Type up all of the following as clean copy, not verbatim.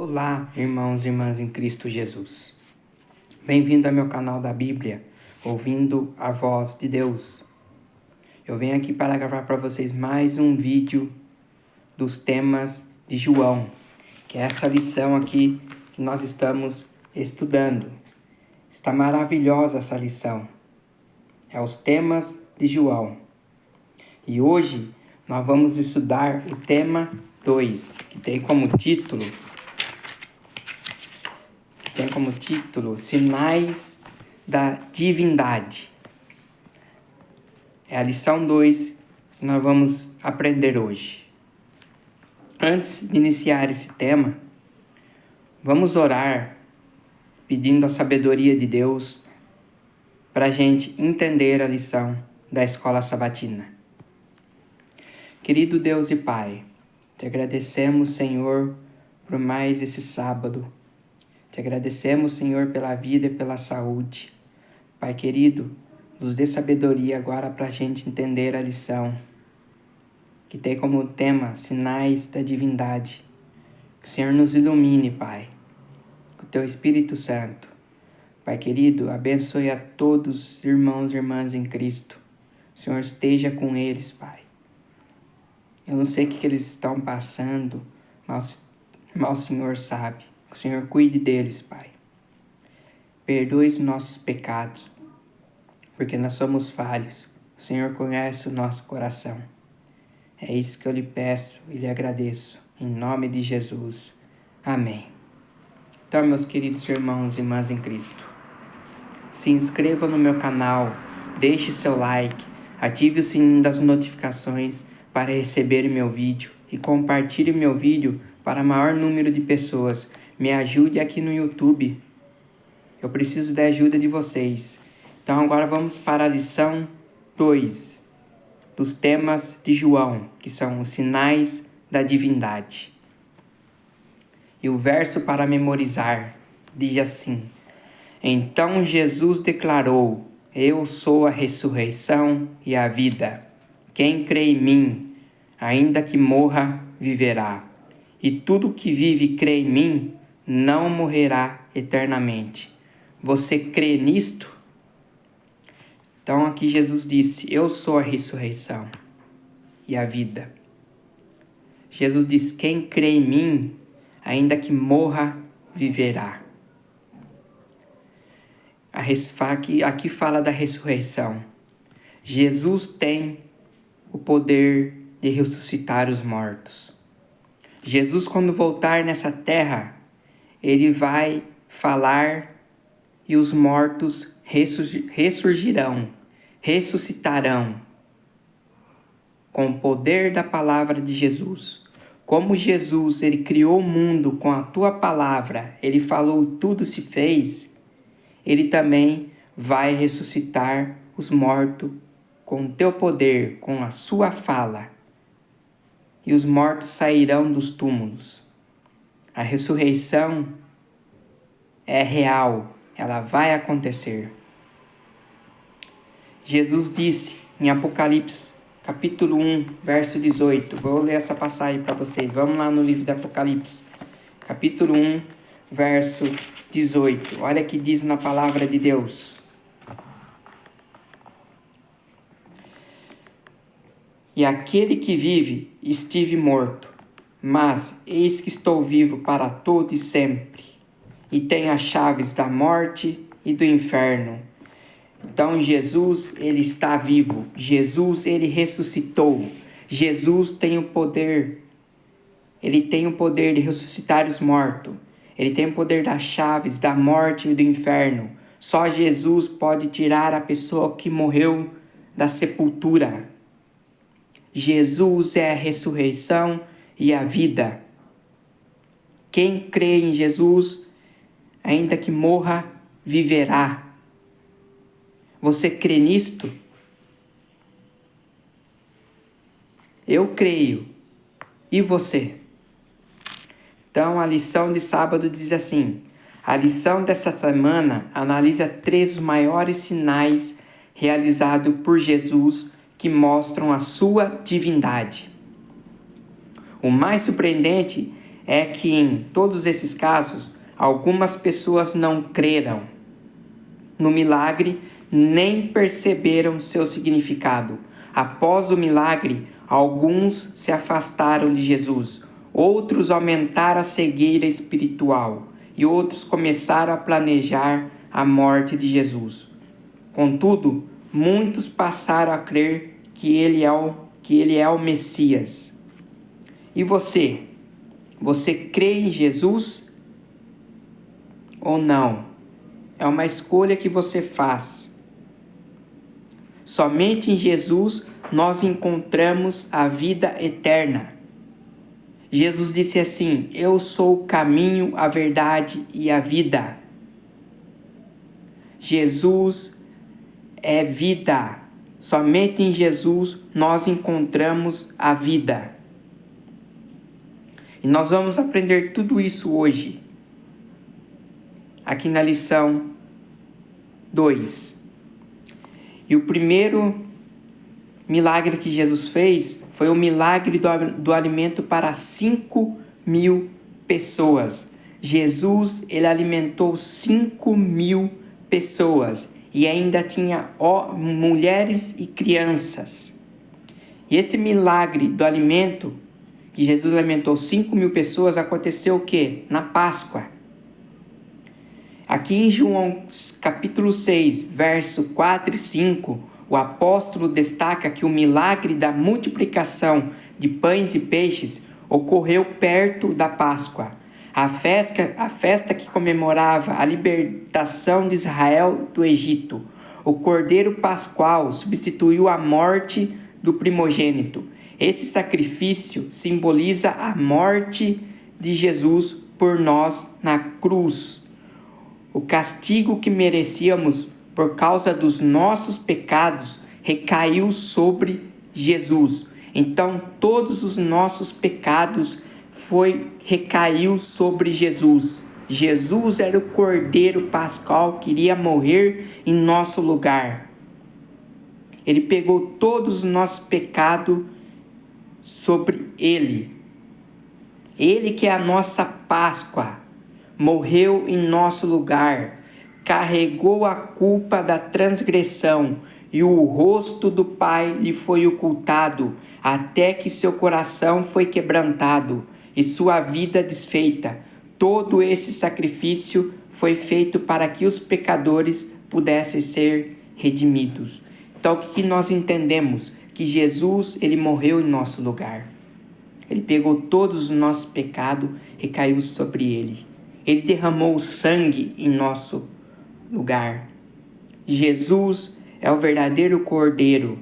Olá, irmãos e irmãs em Cristo Jesus. Bem-vindo ao meu canal da Bíblia, ouvindo a voz de Deus. Eu venho aqui para gravar para vocês mais um vídeo dos temas de João, que é essa lição aqui que nós estamos estudando. Está maravilhosa essa lição. É os temas de João. E hoje nós vamos estudar o tema 2, que tem como título Sinais da Divindade. É a lição 2 que nós vamos aprender hoje. Antes de iniciar esse tema, vamos orar pedindo a sabedoria de Deus para a gente entender a lição da escola sabatina. Querido Deus e Pai, te agradecemos, Senhor, por mais esse sábado. Te agradecemos, Senhor, pela vida e pela saúde. Pai querido, nos dê sabedoria agora para a gente entender a lição, que tem como tema sinais da divindade. Que o Senhor nos ilumine, Pai, com o Teu Espírito Santo. Pai querido, abençoe a todos os irmãos e irmãs em Cristo. O Senhor esteja com eles, Pai. Eu não sei o que eles estão passando, mas o Senhor sabe. Que o Senhor cuide deles, Pai. Perdoe os nossos pecados, porque nós somos falhos. O Senhor conhece o nosso coração. É isso que eu lhe peço e lhe agradeço. Em nome de Jesus. Amém. Então, meus queridos irmãos e irmãs em Cristo, se inscreva no meu canal, deixe seu like, ative o sininho das notificações para receber meu vídeo e compartilhe meu vídeo para maior número de pessoas. Me ajude aqui no YouTube. Eu preciso da ajuda de vocês. Então agora vamos para a lição 2 dos temas de João, que são os sinais da divindade. E o verso para memorizar diz assim: Então Jesus declarou: Eu sou a ressurreição e a vida. Quem crê em mim, ainda que morra, viverá. E tudo que vive e crê em mim não morrerá eternamente. Você crê nisto? Então aqui Jesus disse: Eu sou a ressurreição e a vida. Jesus diz: quem crê em mim, ainda que morra, viverá. Aqui fala da ressurreição. Jesus tem o poder de ressuscitar os mortos. Jesus, quando voltar nessa terra, ele vai falar e os mortos ressurgirão, ressuscitarão com o poder da palavra de Jesus. Como Jesus, ele criou o mundo com a tua palavra, ele falou tudo se fez, ele também vai ressuscitar os mortos com o teu poder, com a sua fala. E os mortos sairão dos túmulos. A ressurreição é real, ela vai acontecer. Jesus disse em Apocalipse, capítulo 1, verso 18. Vou ler essa passagem para vocês. Vamos lá no livro de Apocalipse, capítulo 1, verso 18. Olha o que diz na palavra de Deus. E aquele que vive, estive morto, mas eis que estou vivo para todo e sempre, e tenho as chaves da morte e do inferno. Então Jesus, ele está vivo. Jesus, ele ressuscitou. Jesus tem o poder. Ele tem o poder de ressuscitar os mortos. Ele tem o poder das chaves da morte e do inferno. Só Jesus pode tirar a pessoa que morreu da sepultura. Jesus é a ressurreição e a vida. Quem crê em Jesus, ainda que morra, viverá. Você crê nisto? Eu creio. E você? Então a lição de sábado diz assim: a lição dessa semana analisa 3 dos maiores sinais realizados por Jesus que mostram a sua divindade. O mais surpreendente é que em todos esses casos, algumas pessoas não creram no milagre nem perceberam seu significado. Após o milagre, alguns se afastaram de Jesus, outros aumentaram a cegueira espiritual e outros começaram a planejar a morte de Jesus. Contudo, muitos passaram a crer que ele é o Messias. E você? Você crê em Jesus ou não? É uma escolha que você faz. Somente em Jesus nós encontramos a vida eterna. Jesus disse assim: eu sou o caminho, a verdade e a vida. Jesus é vida. Somente em Jesus nós encontramos a vida. E nós vamos aprender tudo isso hoje, aqui na lição 2. E o primeiro milagre que Jesus fez foi o milagre do alimento para 5.000 pessoas. Jesus, ele alimentou 5.000 pessoas e ainda tinha mulheres e crianças. E esse milagre do alimento, que Jesus alimentou 5.000 pessoas, aconteceu o quê? Na Páscoa. Aqui em João capítulo 6, verso 4 e 5, o apóstolo destaca que o milagre da multiplicação de pães e peixes ocorreu perto da Páscoa, a festa que comemorava a libertação de Israel do Egito. O Cordeiro Pascual substituiu a morte do primogênito. Esse sacrifício simboliza a morte de Jesus por nós na cruz. O castigo que merecíamos por causa dos nossos pecados recaiu sobre Jesus. Então, todos os nossos pecados recaiu sobre Jesus. Jesus era o Cordeiro Pascual que iria morrer em nosso lugar. Ele pegou todos os nossos pecados sobre ele. Ele que é a nossa Páscoa, morreu em nosso lugar, carregou a culpa da transgressão e o rosto do Pai lhe foi ocultado, até que seu coração foi quebrantado e sua vida desfeita. Todo esse sacrifício foi feito para que os pecadores pudessem ser redimidos. Então, o que nós entendemos? Que Jesus, ele morreu em nosso lugar. Ele pegou todos os nossos pecados e caiu sobre ele. Ele derramou o sangue em nosso lugar. Jesus é o verdadeiro Cordeiro.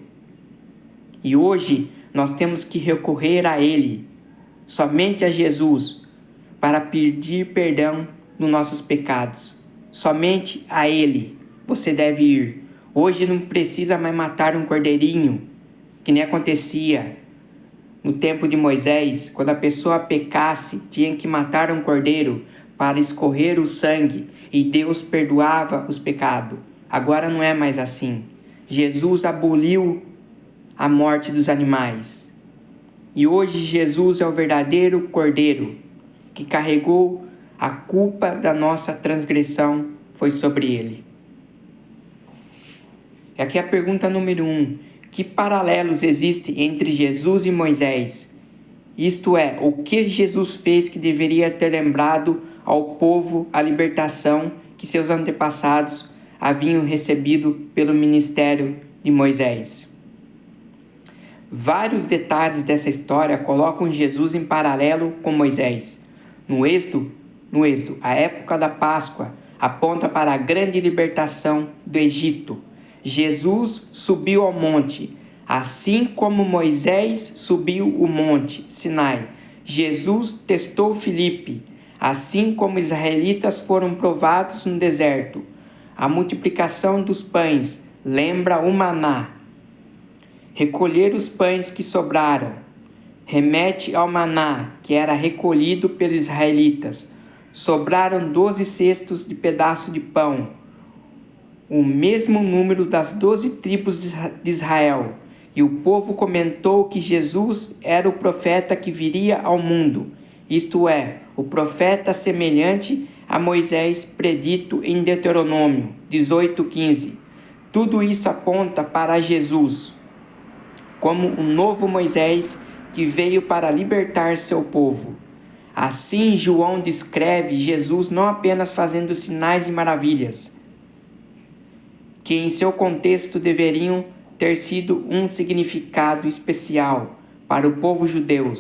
E hoje nós temos que recorrer a Ele, somente a Jesus, para pedir perdão dos nossos pecados. Somente a Ele você deve ir. Hoje não precisa mais matar um cordeirinho, que nem acontecia no tempo de Moisés. Quando a pessoa pecasse, tinha que matar um cordeiro para escorrer o sangue e Deus perdoava os pecados. Agora não é mais assim. Jesus aboliu a morte dos animais. E hoje Jesus é o verdadeiro Cordeiro que carregou a culpa da nossa transgressão, foi sobre ele. E aqui a pergunta número 1. Que paralelos existem entre Jesus e Moisés? Isto é, o que Jesus fez que deveria ter lembrado ao povo a libertação que seus antepassados haviam recebido pelo ministério de Moisés? Vários detalhes dessa história colocam Jesus em paralelo com Moisés. No Êxodo, a época da Páscoa aponta para a grande libertação do Egito. Jesus subiu ao monte, assim como Moisés subiu o monte Sinai. Jesus testou Filipe, assim como os israelitas foram provados no deserto. A multiplicação dos pães lembra o maná. Recolher os pães que sobraram remete ao maná que era recolhido pelos israelitas. Sobraram 12 cestos de pedaço de pão, o mesmo número das 12 tribos de Israel. E o povo comentou que Jesus era o profeta que viria ao mundo. isto é, o profeta semelhante a Moisés predito em Deuteronômio 18:15. Tudo isso aponta para Jesus, como um novo Moisés que veio para libertar seu povo. Assim, João descreve Jesus não apenas fazendo sinais e maravilhas, que em seu contexto deveriam ter sido um significado especial para o povo judeu.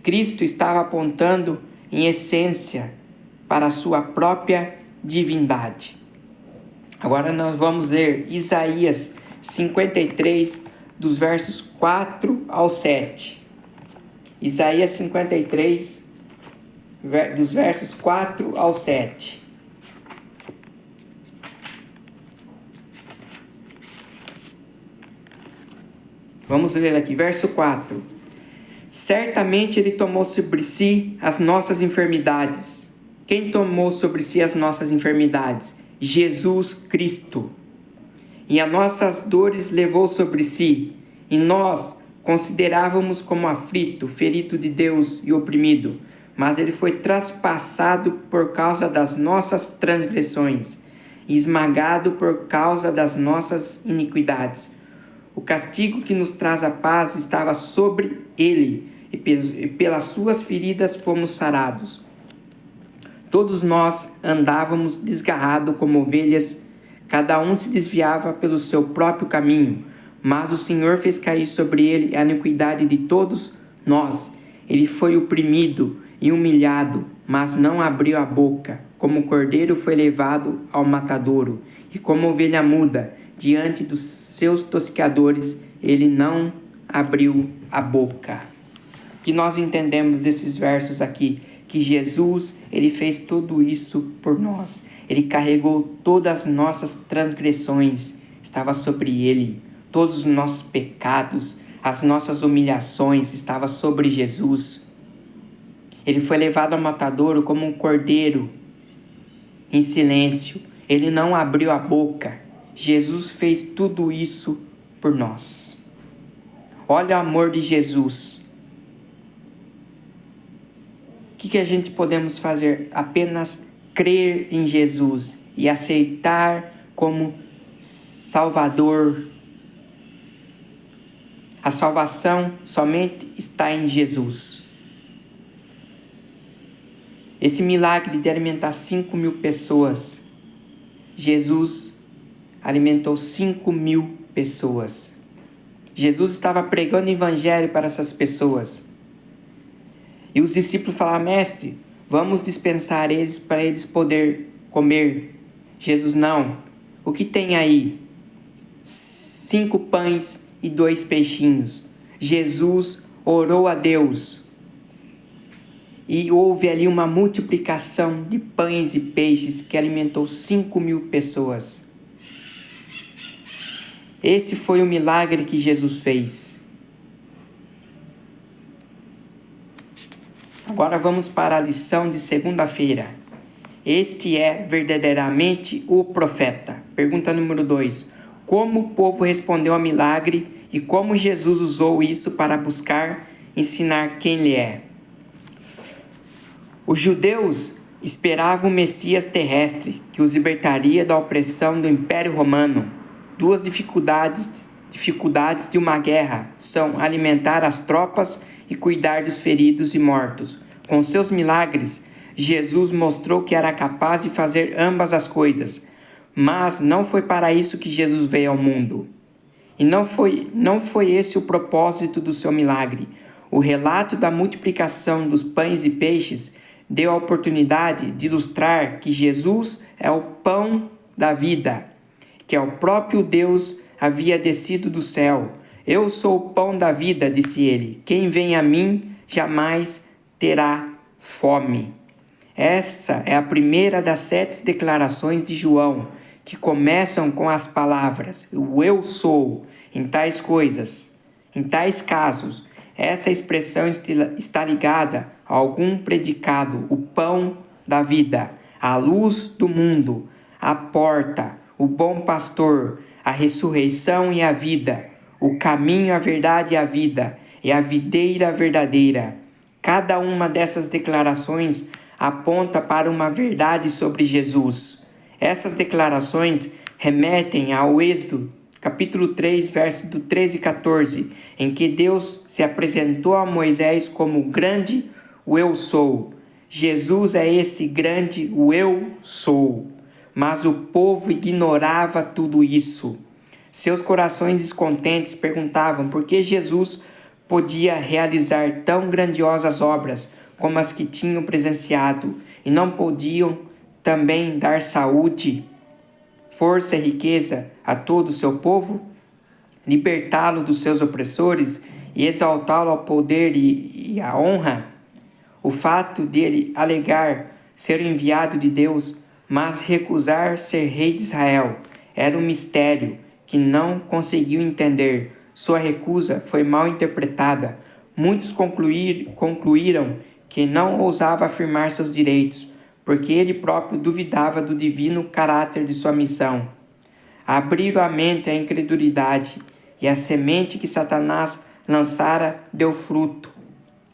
Cristo estava apontando, em essência, para a sua própria divindade. Agora nós vamos ler Isaías 53, dos versos 4 ao 7. Isaías 53, dos versos 4 ao 7. Vamos ler aqui, verso 4. Certamente ele tomou sobre si as nossas enfermidades. Quem tomou sobre si as nossas enfermidades? Jesus Cristo. E as nossas dores levou sobre si. E nós considerávamos como aflito, ferido de Deus e oprimido. Mas ele foi traspassado por causa das nossas transgressões, e esmagado por causa das nossas iniquidades. O castigo que nos traz a paz estava sobre ele, e pelas suas feridas fomos sarados. Todos nós andávamos desgarrados como ovelhas, cada um se desviava pelo seu próprio caminho, mas o Senhor fez cair sobre ele a iniquidade de todos nós. Ele foi oprimido e humilhado, mas não abriu a boca. Como o cordeiro foi levado ao matadouro, e como ovelha muda diante dos seus tosqueadores, ele não abriu a boca. O que nós entendemos desses versos aqui? Que Jesus, ele fez tudo isso por nós. Ele carregou todas as nossas transgressões, estava sobre ele. Todos os nossos pecados, as nossas humilhações, estava sobre Jesus. Ele foi levado ao matadouro como um cordeiro, em silêncio. Ele não abriu a boca. Jesus fez tudo isso por nós. Olha o amor de Jesus. O que a gente podemos fazer? Apenas crer em Jesus e aceitar como Salvador. A salvação somente está em Jesus. Esse milagre de alimentar 5.000 pessoas, Jesus alimentou 5.000 pessoas. Jesus estava pregando o evangelho para essas pessoas. E os discípulos falaram: mestre, vamos dispensar eles para eles poderem comer. Jesus: não. O que tem aí? 5 pães e 2 peixinhos. Jesus orou a Deus. E houve ali uma multiplicação de pães e peixes que alimentou 5.000 pessoas. Esse foi o milagre que Jesus fez. Agora vamos para a lição de segunda-feira. Este é verdadeiramente o profeta. Pergunta número 2. Como o povo respondeu ao milagre e como Jesus usou isso para buscar ensinar quem ele é? Os judeus esperavam o Messias terrestre, que os libertaria da opressão do Império Romano. 2 dificuldades de uma guerra são alimentar as tropas e cuidar dos feridos e mortos. Com seus milagres, Jesus mostrou que era capaz de fazer ambas as coisas. Mas não foi para isso que Jesus veio ao mundo. E não foi esse o propósito do seu milagre. O relato da multiplicação dos pães e peixes deu a oportunidade de ilustrar que Jesus é o pão da vida, que é o próprio Deus havia descido do céu. Eu sou o pão da vida, disse ele. Quem vem a mim jamais terá fome. Essa é a primeira das 7 declarações de João, que começam com as palavras o eu sou. Em tais coisas, em tais casos, essa expressão está ligada a algum predicado: o pão da vida, a luz do mundo, a porta, o bom pastor, a ressurreição e a vida, o caminho, a verdade e a vida, e a videira verdadeira. Cada uma dessas declarações aponta para uma verdade sobre Jesus. Essas declarações remetem ao Êxodo, capítulo 3, versos do 13 e 14, em que Deus se apresentou a Moisés como o grande o Eu Sou. Jesus é esse grande o Eu Sou. Mas o povo ignorava tudo isso. Seus corações descontentes perguntavam por que Jesus podia realizar tão grandiosas obras como as que tinham presenciado e não podiam também dar saúde, força e riqueza a todo o seu povo, libertá-lo dos seus opressores e exaltá-lo ao poder e à honra. O fato dele alegar ser o enviado de Deus, mas recusar ser rei de Israel, era um mistério que não conseguiu entender. Sua recusa foi mal interpretada. Muitos concluíram que não ousava afirmar seus direitos, porque ele próprio duvidava do divino caráter de sua missão. Abriram a mente à incredulidade, e a semente que Satanás lançara deu fruto,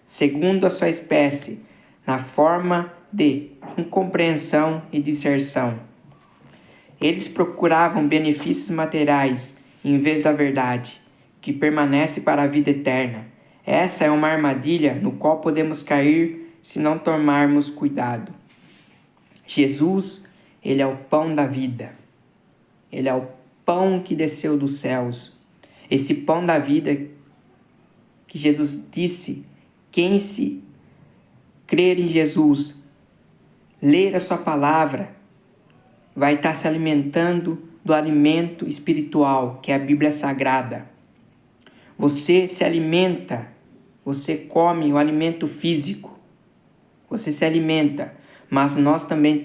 segundo a sua espécie, na forma de incompreensão e disserção. Eles procuravam benefícios materiais em vez da verdade, que permanece para a vida eterna. Essa é uma armadilha no qual podemos cair se não tomarmos cuidado. Jesus, ele é o pão da vida. Ele é o pão que desceu dos céus. Esse pão da vida que Jesus disse, quem se crer em Jesus, ler a sua palavra, vai estar se alimentando do alimento espiritual, que é a Bíblia Sagrada. Você se alimenta, você come o alimento físico, você se alimenta, mas nós também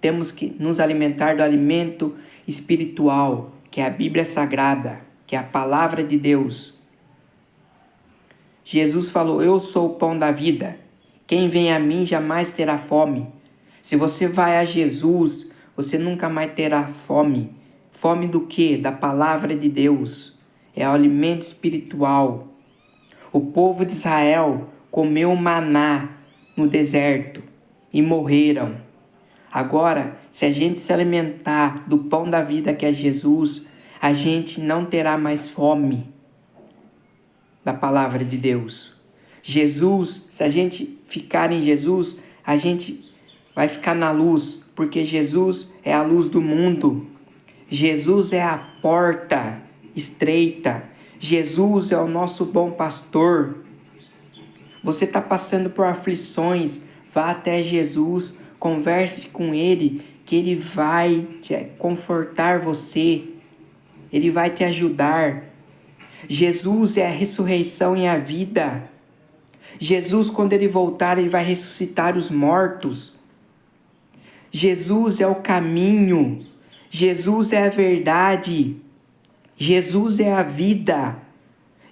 temos que nos alimentar do alimento espiritual, que é a Bíblia Sagrada, que é a palavra de Deus. Jesus falou, eu sou o pão da vida, quem vem a mim jamais terá fome. Se você vai a Jesus, você nunca mais terá fome. Fome do quê? Da palavra de Deus. É o alimento espiritual. O povo de Israel comeu maná no deserto e morreram. Agora, se a gente se alimentar do pão da vida que é Jesus, a gente não terá mais fome da palavra de Deus. Jesus, se a gente ficar em Jesus, a gente vai ficar na luz, porque Jesus é a luz do mundo. Jesus é a porta estreita. Jesus é o nosso bom pastor. Você está passando por aflições, vá até Jesus, converse com Ele, que Ele vai te confortar você. Ele vai te ajudar. Jesus é a ressurreição e a vida. Jesus, quando Ele voltar, Ele vai ressuscitar os mortos. Jesus é o caminho. Jesus é a verdade. Jesus é a vida.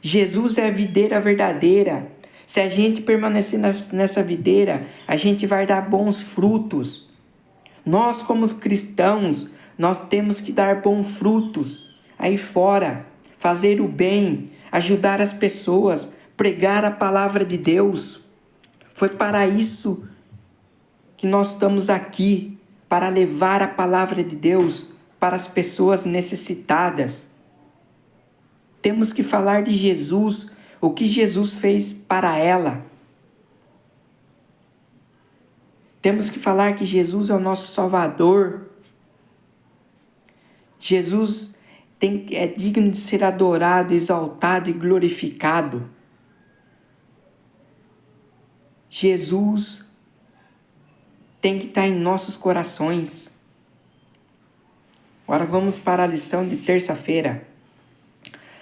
Jesus é a videira verdadeira. Se a gente permanecer nessa videira, a gente vai dar bons frutos. Nós, como cristãos, nós temos que dar bons frutos aí fora, fazer o bem, ajudar as pessoas, pregar a palavra de Deus. Foi para isso que nós estamos aqui, para levar a palavra de Deus para as pessoas necessitadas. Temos que falar de Jesus, o que Jesus fez para ela. Temos que falar que Jesus é o nosso Salvador. Jesus é digno de ser adorado, exaltado e glorificado. Jesus tem que estar em nossos corações. Agora vamos para a lição de terça-feira.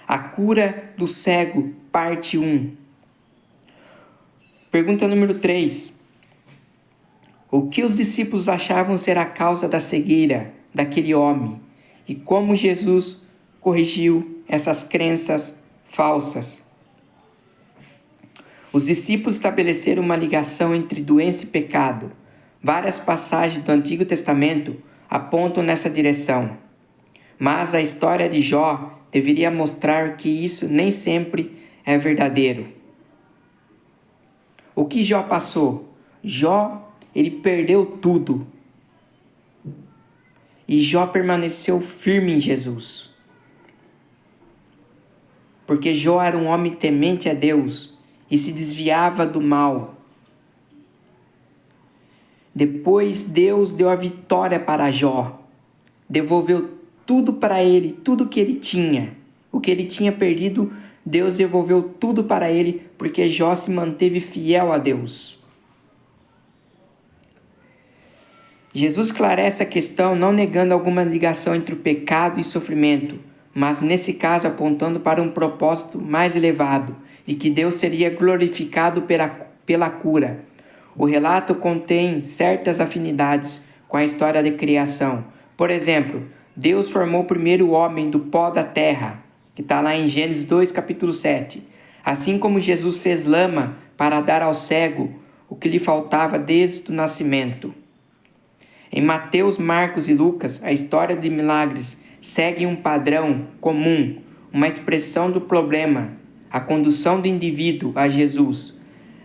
A cura do cego, parte 1. Pergunta número 3. O que os discípulos achavam ser a causa da cegueira daquele homem? E como Jesus corrigiu essas crenças falsas? Os discípulos estabeleceram uma ligação entre doença e pecado. Várias passagens do Antigo Testamento apontam nessa direção. Mas a história de Jó deveria mostrar que isso nem sempre é verdadeiro. O que Jó passou? Jó, ele perdeu tudo. E Jó permaneceu firme em Jesus. Porque Jó era um homem temente a Deus e se desviava do mal. Depois Deus deu a vitória para Jó. Devolveu tudo para ele, tudo que ele tinha. O que ele tinha perdido, Deus devolveu tudo para ele, porque Jó se manteve fiel a Deus. Jesus esclarece a questão não negando alguma ligação entre o pecado e sofrimento, mas nesse caso apontando para um propósito mais elevado, de que Deus seria glorificado pela cura. O relato contém certas afinidades com a história da criação. Por exemplo, Deus formou o primeiro homem do pó da terra, que está lá em Gênesis 2, capítulo 7. Assim como Jesus fez lama para dar ao cego o que lhe faltava desde o nascimento. Em Mateus, Marcos e Lucas, a história de milagres segue um padrão comum, uma expressão do problema, a condução do indivíduo a Jesus,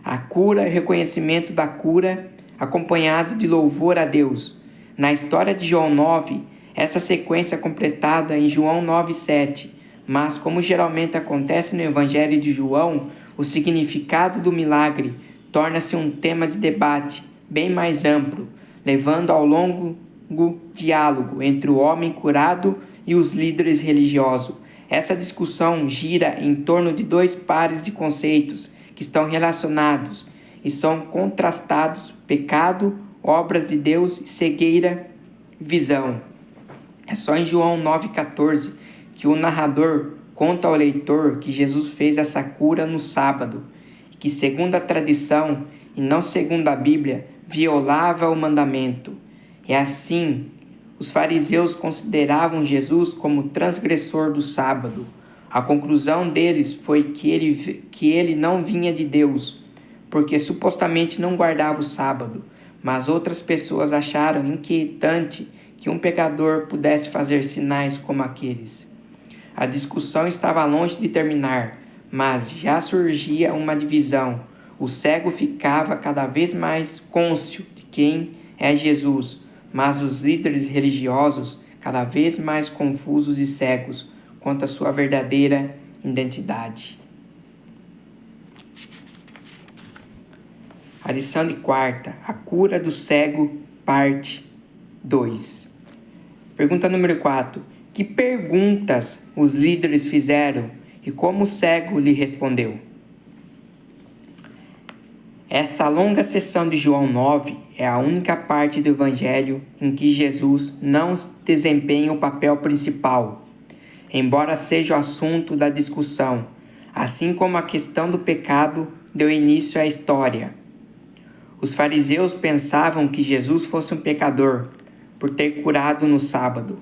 a cura e reconhecimento da cura, acompanhado de louvor a Deus. Na história de João 9, essa sequência é completada em João 9,7, mas como geralmente acontece no Evangelho de João, o significado do milagre torna-se um tema de debate bem mais amplo, levando ao longo diálogo entre o homem curado e os líderes religiosos. Essa discussão gira em torno de dois pares de conceitos que estão relacionados e são contrastados: pecado, obras de Deus e cegueira, visão. É só em João 9,14 que o narrador conta ao leitor que Jesus fez essa cura no sábado, e que segundo a tradição e não segundo a Bíblia, violava o mandamento. E assim, os fariseus consideravam Jesus como transgressor do sábado. A conclusão deles foi que ele não vinha de Deus, porque supostamente não guardava o sábado, mas outras pessoas acharam inquietante que um pecador pudesse fazer sinais como aqueles. A discussão estava longe de terminar, mas já surgia uma divisão. O cego ficava cada vez mais cônscio de quem é Jesus, mas os líderes religiosos cada vez mais confusos e cegos quanto à sua verdadeira identidade. A lição de quarta, a cura do cego, parte 2. Pergunta número 4. Que perguntas os líderes fizeram e como o cego lhe respondeu? Essa longa sessão de João 9 é a única parte do Evangelho em que Jesus não desempenha o papel principal, embora seja o assunto da discussão, assim como a questão do pecado deu início à história. Os fariseus pensavam que Jesus fosse um pecador por ter curado no sábado,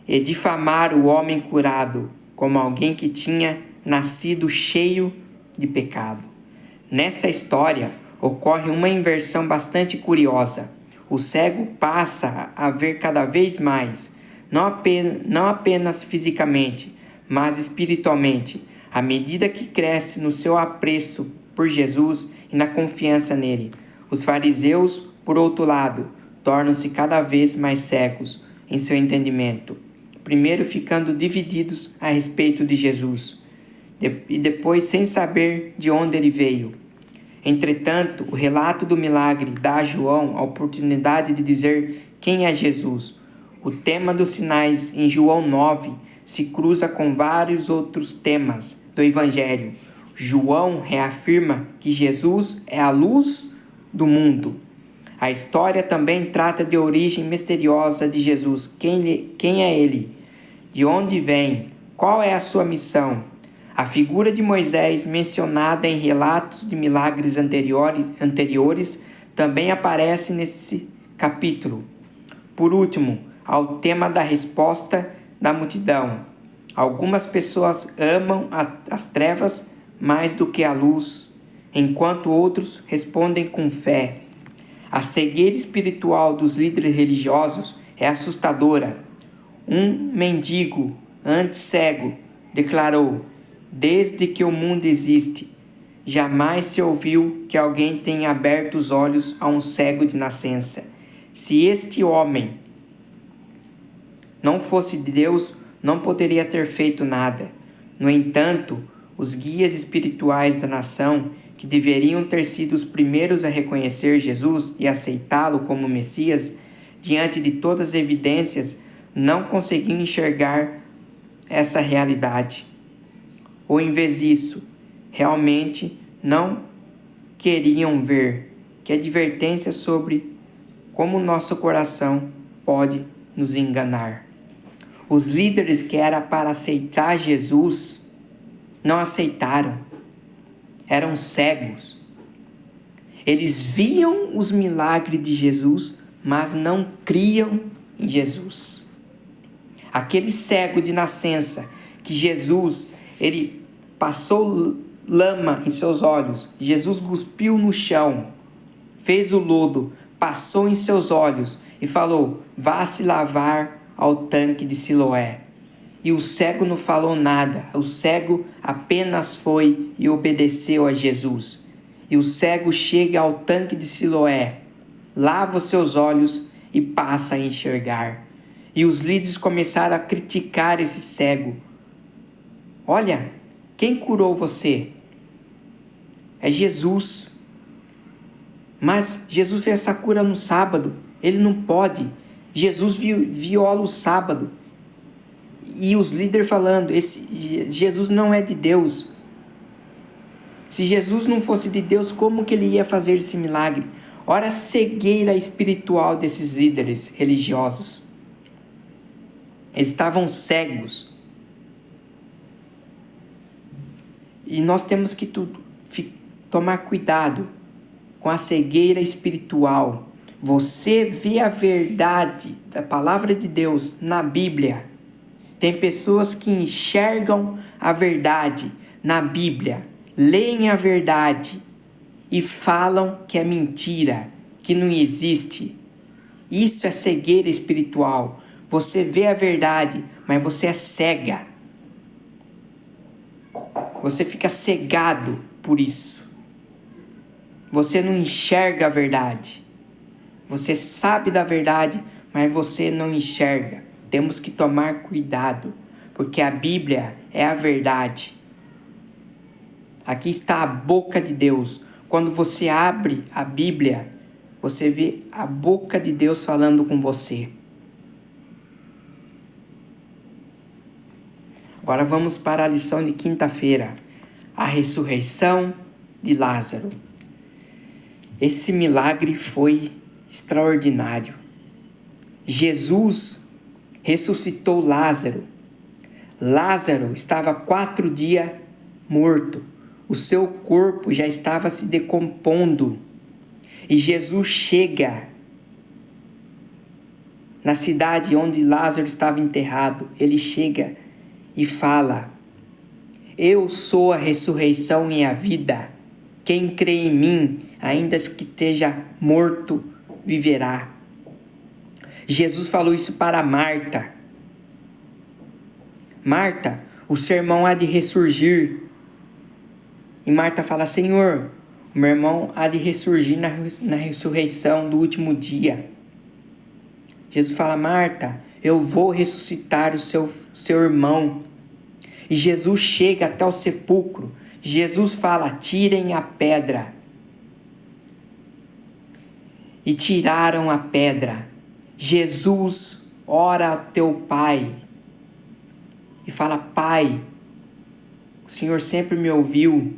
e difamaram o homem curado como alguém que tinha nascido cheio de pecado. Nessa história, ocorre uma inversão bastante curiosa. O cego passa a ver cada vez mais, não apenas fisicamente, mas espiritualmente, à medida que cresce no seu apreço por Jesus e na confiança nele. Os fariseus, por outro lado, tornam-se cada vez mais cegos em seu entendimento, primeiro ficando divididos a respeito de Jesus, e depois sem saber de onde ele veio. Entretanto, o relato do milagre dá a João a oportunidade de dizer quem é Jesus. O tema dos sinais em João 9 se cruza com vários outros temas do Evangelho. João reafirma que Jesus é a luz do mundo. A história também trata de origem misteriosa de Jesus. Quem é ele? De onde vem? Qual é a sua missão? A figura de Moisés, mencionada em relatos de milagres anteriores, também aparece nesse capítulo. Por último, ao tema da resposta da multidão. Algumas pessoas amam as trevas mais do que a luz, enquanto outros respondem com fé. A cegueira espiritual dos líderes religiosos é assustadora. Um mendigo, antes cego, declarou: desde que o mundo existe, jamais se ouviu que alguém tenha aberto os olhos a um cego de nascença. Se este homem não fosse de Deus, não poderia ter feito nada. No entanto, os guias espirituais da nação, que deveriam ter sido os primeiros a reconhecer Jesus e aceitá-lo como Messias, diante de todas as evidências, não conseguiam enxergar essa realidade. Ou, em vez disso, realmente não queriam ver que advertência sobre como nosso coração pode nos enganar. Os líderes que era para aceitar Jesus não aceitaram. Eram cegos. Eles viam os milagres de Jesus, mas não criam em Jesus. Aquele cego de nascença, que Jesus, ele passou lama em seus olhos, Jesus cuspiu no chão, fez o lodo, passou em seus olhos e falou: vá se lavar ao tanque de Siloé. E o cego não falou nada, o cego apenas foi e obedeceu a Jesus. E o cego chega ao tanque de Siloé, lava os seus olhos e passa a enxergar. E os líderes começaram a criticar esse cego. Olha, quem curou você? É Jesus. Mas Jesus fez essa cura no sábado, ele não pode. Jesus viola o sábado. E os líderes falando, Jesus não é de Deus. Se Jesus não fosse de Deus, como que ele ia fazer esse milagre? Ora, a cegueira espiritual desses líderes religiosos. Eles estavam cegos. E nós temos que tomar cuidado com a cegueira espiritual. Você vê a verdade da palavra de Deus na Bíblia. Tem pessoas que enxergam a verdade na Bíblia, leem a verdade e falam que é mentira, que não existe. Isso é cegueira espiritual. Você vê a verdade, mas você é cega. Você fica cegado por isso. Você não enxerga a verdade. Você sabe da verdade, mas você não enxerga. Temos que tomar cuidado, porque a Bíblia é a verdade. Aqui está a boca de Deus. Quando você abre a Bíblia, você vê a boca de Deus falando com você. Agora vamos para a lição de quinta-feira. A ressurreição de Lázaro. Esse milagre foi extraordinário. Jesus ressuscitou Lázaro. Lázaro estava 4 dias morto. O seu corpo já estava se decompondo. E Jesus chega na cidade onde Lázaro estava enterrado. Ele chega e fala: eu sou a ressurreição e a vida. Quem crê em mim, ainda que esteja morto, viverá. Jesus falou isso para Marta. Marta, o seu irmão há de ressurgir. E Marta fala: Senhor, o meu irmão há de ressurgir na ressurreição do último dia. Jesus fala: Marta, eu vou ressuscitar o seu irmão. E Jesus chega até o sepulcro. Jesus fala: tirem a pedra. E tiraram a pedra. Jesus ora ao teu Pai e fala: Pai, o Senhor sempre me ouviu.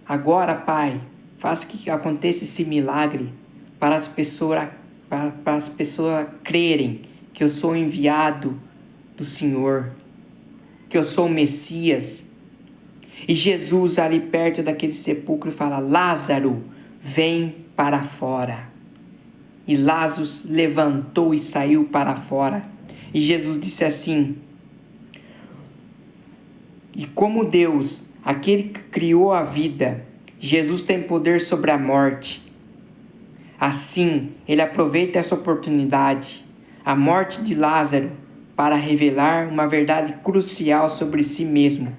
Agora, Pai, faça que aconteça esse milagre para as pessoas crerem que eu sou enviado do Senhor, que eu sou o Messias. E Jesus ali perto daquele sepulcro fala: Lázaro, vem para fora. E Lázaro levantou e saiu para fora. E Jesus disse assim: e como Deus, aquele que criou a vida, Jesus tem poder sobre a morte. Assim, ele aproveita essa oportunidade, a morte de Lázaro, para revelar uma verdade crucial sobre si mesmo.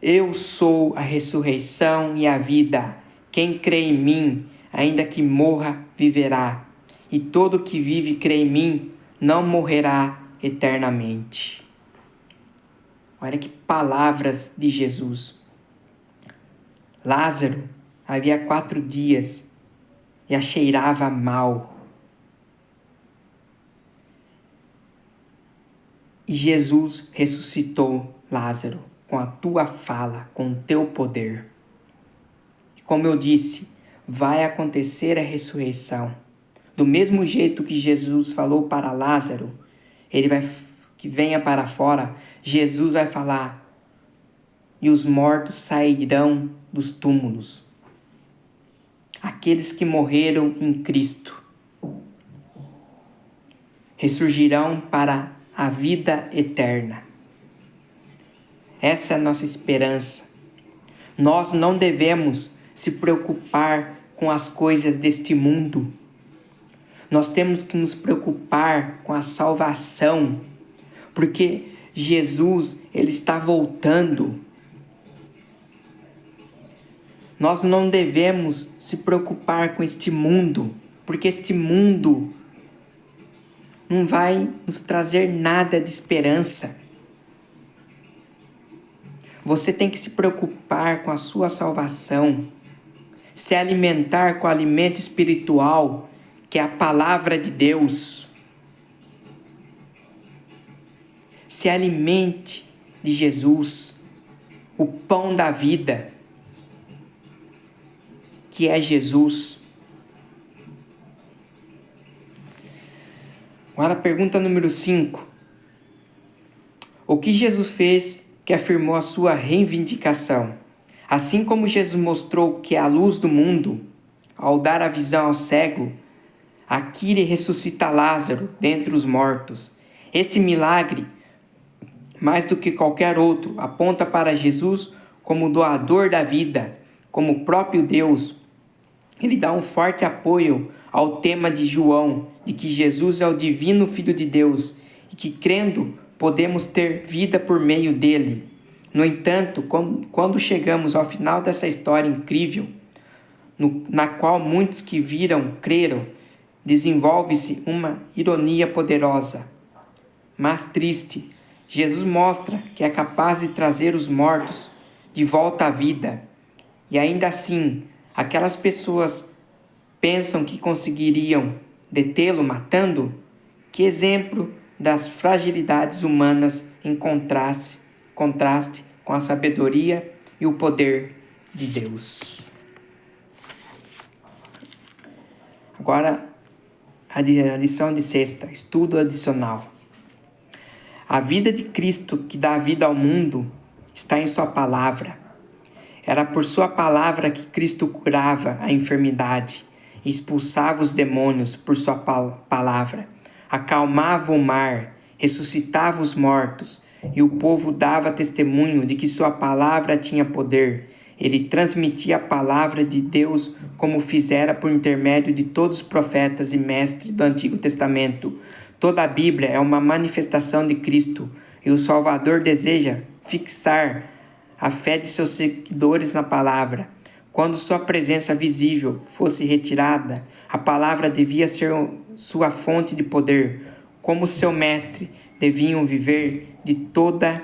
Eu sou a ressurreição e a vida. Quem crê em mim, ainda que morra, viverá. E todo que vive e crê em mim, não morrerá eternamente. Olha que palavras de Jesus. Lázaro havia 4 dias já cheirava mal. E Jesus ressuscitou Lázaro com a tua fala, com o teu poder. E como eu disse, vai acontecer a ressurreição. Do mesmo jeito que Jesus falou para Lázaro, ele vai que venha para fora, Jesus vai falar, e os mortos sairão dos túmulos. Aqueles que morreram em Cristo ressurgirão para a vida eterna. Essa é a nossa esperança. Nós não devemos se preocupar com as coisas deste mundo. Nós temos que nos preocupar com a salvação, porque Jesus, ele está voltando. Nós não devemos se preocupar com este mundo, porque este mundo não vai nos trazer nada de esperança. Você tem que se preocupar com a sua salvação, se alimentar com o alimento espiritual, que é a palavra de Deus. Se alimente de Jesus, o pão da vida, que é Jesus. Agora a pergunta número 5. O que Jesus fez que afirmou a sua reivindicação? Assim como Jesus mostrou que é a luz do mundo, ao dar a visão ao cego, aqui ele ressuscita Lázaro dentre os mortos. Esse milagre, mais do que qualquer outro, aponta para Jesus como doador da vida, como o próprio Deus. Ele dá um forte apoio ao tema de João, de que Jesus é o divino Filho de Deus e que, crendo, podemos ter vida por meio dele. No entanto, quando chegamos ao final dessa história incrível, na qual muitos que viram creram, desenvolve-se uma ironia poderosa, mas triste. Jesus mostra que é capaz de trazer os mortos de volta à vida. E ainda assim, aquelas pessoas pensam que conseguiriam detê-lo matando? Que exemplo das fragilidades humanas em contraste com a sabedoria e o poder de Deus. Agora, a lição de sexta, estudo adicional. A vida de Cristo que dá vida ao mundo está em sua palavra. Era por sua palavra que Cristo curava a enfermidade, expulsava os demônios por sua palavra, acalmava o mar, ressuscitava os mortos, e o povo dava testemunho de que sua palavra tinha poder. Ele transmitia a palavra de Deus como fizera por intermédio de todos os profetas e mestres do Antigo Testamento. Toda a Bíblia é uma manifestação de Cristo, e o Salvador deseja fixar a fé de seus seguidores na palavra. Quando sua presença visível fosse retirada, a palavra devia ser sua fonte de poder. Como seu mestre, deviam viver de toda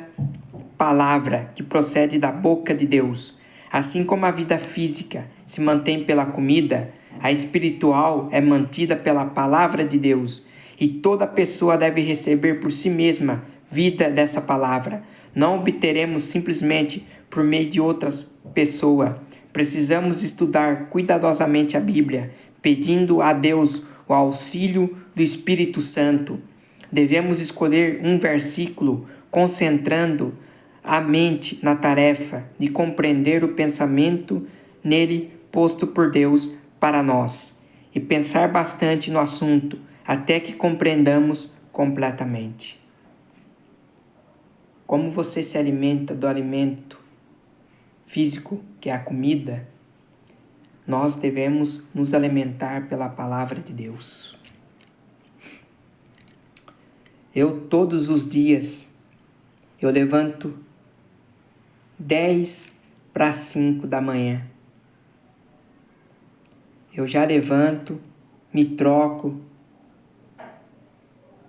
palavra que procede da boca de Deus. Assim como a vida física se mantém pela comida, a espiritual é mantida pela palavra de Deus. E toda pessoa deve receber por si mesma vida dessa palavra. Não obteremos simplesmente por meio de outras pessoas. Precisamos estudar cuidadosamente a Bíblia, pedindo a Deus o auxílio do Espírito Santo. Devemos escolher um versículo, concentrando a mente na tarefa de compreender o pensamento nele posto por Deus para nós, e pensar bastante no assunto, até que compreendamos completamente. Como você se alimenta do alimento físico, que é a comida, nós devemos nos alimentar pela palavra de Deus. Todos os dias, eu levanto 10 para 5 da manhã. Eu já levanto, me troco,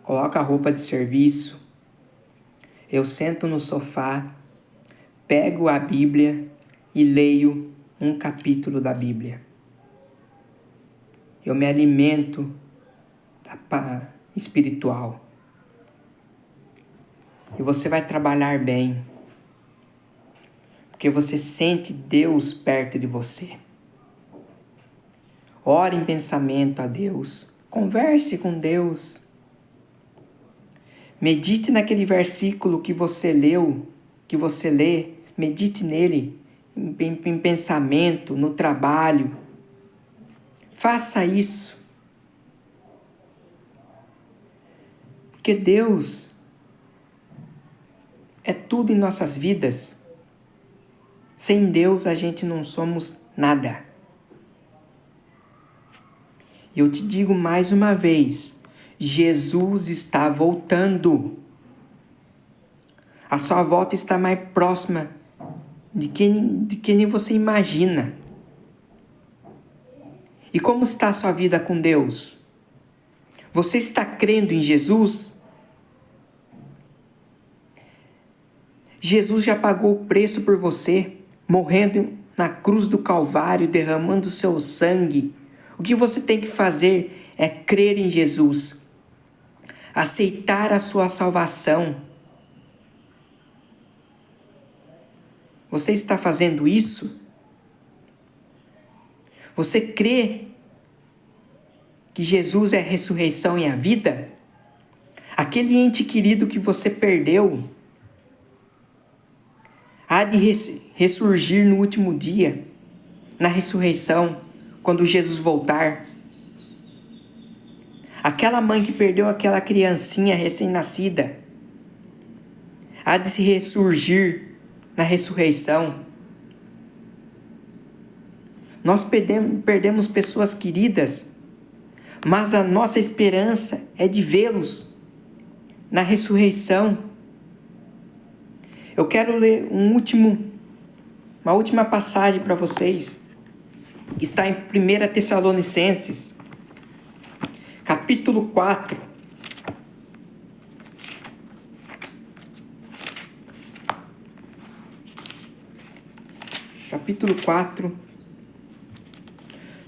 coloco a roupa de serviço, eu sento no sofá, pego a Bíblia e leio um capítulo da Bíblia. Eu me alimento da paz espiritual. E você vai trabalhar bem, porque você sente Deus perto de você. Ore em pensamento a Deus, converse com Deus. Medite naquele versículo que você leu, que você lê, medite nele, em pensamento, no trabalho. Faça isso. Porque Deus é tudo em nossas vidas. Sem Deus a gente não somos nada. E eu te digo mais uma vez, Jesus está voltando. A sua volta está mais próxima de que nem você imagina. E como está a sua vida com Deus? Você está crendo em Jesus? Jesus já pagou o preço por você, morrendo na cruz do Calvário, derramando o seu sangue. O que você tem que fazer é crer em Jesus, aceitar a sua salvação. Você está fazendo isso? Você crê que Jesus é a ressurreição e a vida? Aquele ente querido que você perdeu há de ressurgir no último dia, na ressurreição, quando Jesus voltar. Aquela mãe que perdeu aquela criancinha recém-nascida há de se ressurgir na ressurreição. Nós perdemos pessoas queridas, mas a nossa esperança é de vê-los na ressurreição. Eu quero ler uma última passagem para vocês, que está em 1 Tessalonicenses, capítulo 4. Capítulo 4,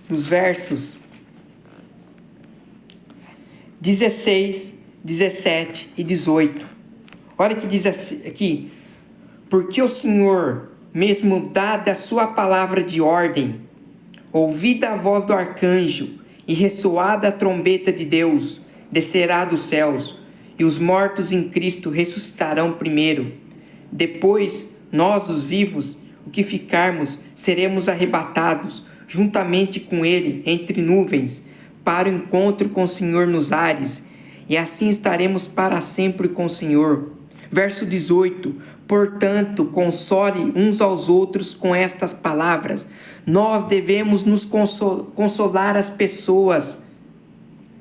dos versos 16, 17 e 18. Olha o que diz aqui. Porque o Senhor, mesmo dada a sua palavra de ordem, ouvida a voz do arcanjo e ressoada a trombeta de Deus, descerá dos céus, e os mortos em Cristo ressuscitarão primeiro. Depois, nós, os vivos, o que ficarmos, seremos arrebatados, juntamente com Ele, entre nuvens, para o encontro com o Senhor nos ares, e assim estaremos para sempre com o Senhor. Verso 18. Portanto, console uns aos outros com estas palavras. Nós devemos nos consolar as pessoas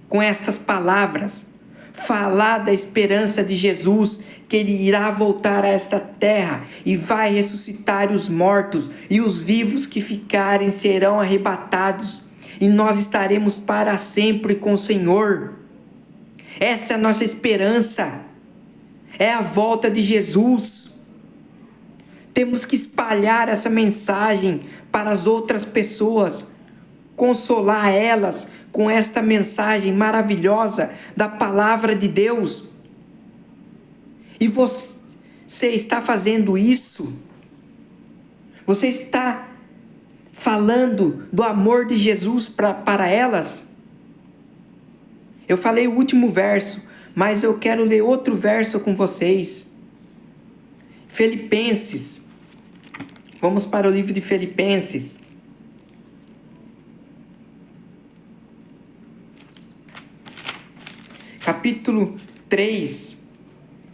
com estas palavras. Falar da esperança de Jesus, que Ele irá voltar a esta terra e vai ressuscitar os mortos, e os vivos que ficarem serão arrebatados, e nós estaremos para sempre com o Senhor. Essa é a nossa esperança. É a volta de Jesus. Temos que espalhar essa mensagem para as outras pessoas, consolar elas com esta mensagem maravilhosa da palavra de Deus. E você está fazendo isso? Você está falando do amor de Jesus para elas? Eu falei o último verso, mas eu quero ler outro verso com vocês. Filipenses. Vamos para o livro de Filipenses. Capítulo 3,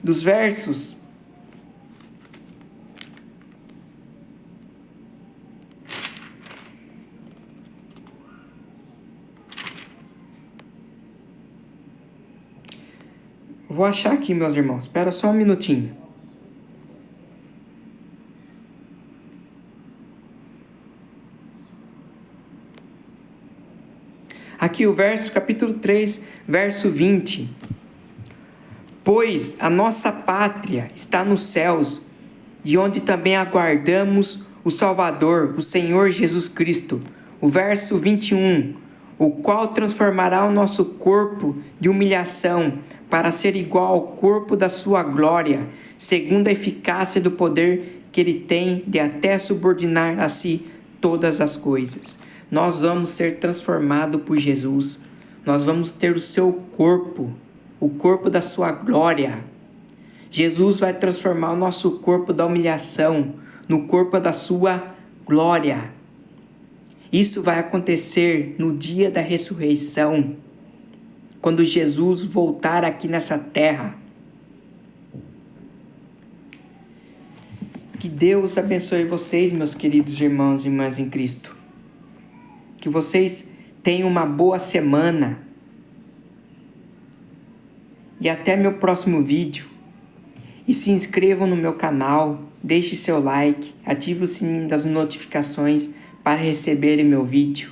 dos versos 1. Vou achar aqui, meus irmãos. Espera só um minutinho. Aqui o capítulo 3, verso 20. Pois a nossa pátria está nos céus, de onde também aguardamos o Salvador, o Senhor Jesus Cristo. O verso 21, o qual transformará o nosso corpo de humilhação para ser igual ao corpo da sua glória, segundo a eficácia do poder que ele tem de até subordinar a si todas as coisas. Nós vamos ser transformados por Jesus. Nós vamos ter o seu corpo, o corpo da sua glória. Jesus vai transformar o nosso corpo da humilhação no corpo da sua glória. Isso vai acontecer no dia da ressurreição, quando Jesus voltar aqui nessa terra. Que Deus abençoe vocês, meus queridos irmãos e irmãs em Cristo. Que vocês tenham uma boa semana. E até meu próximo vídeo. E se inscrevam no meu canal, deixe seu like, ative o sininho das notificações para receberem meu vídeo.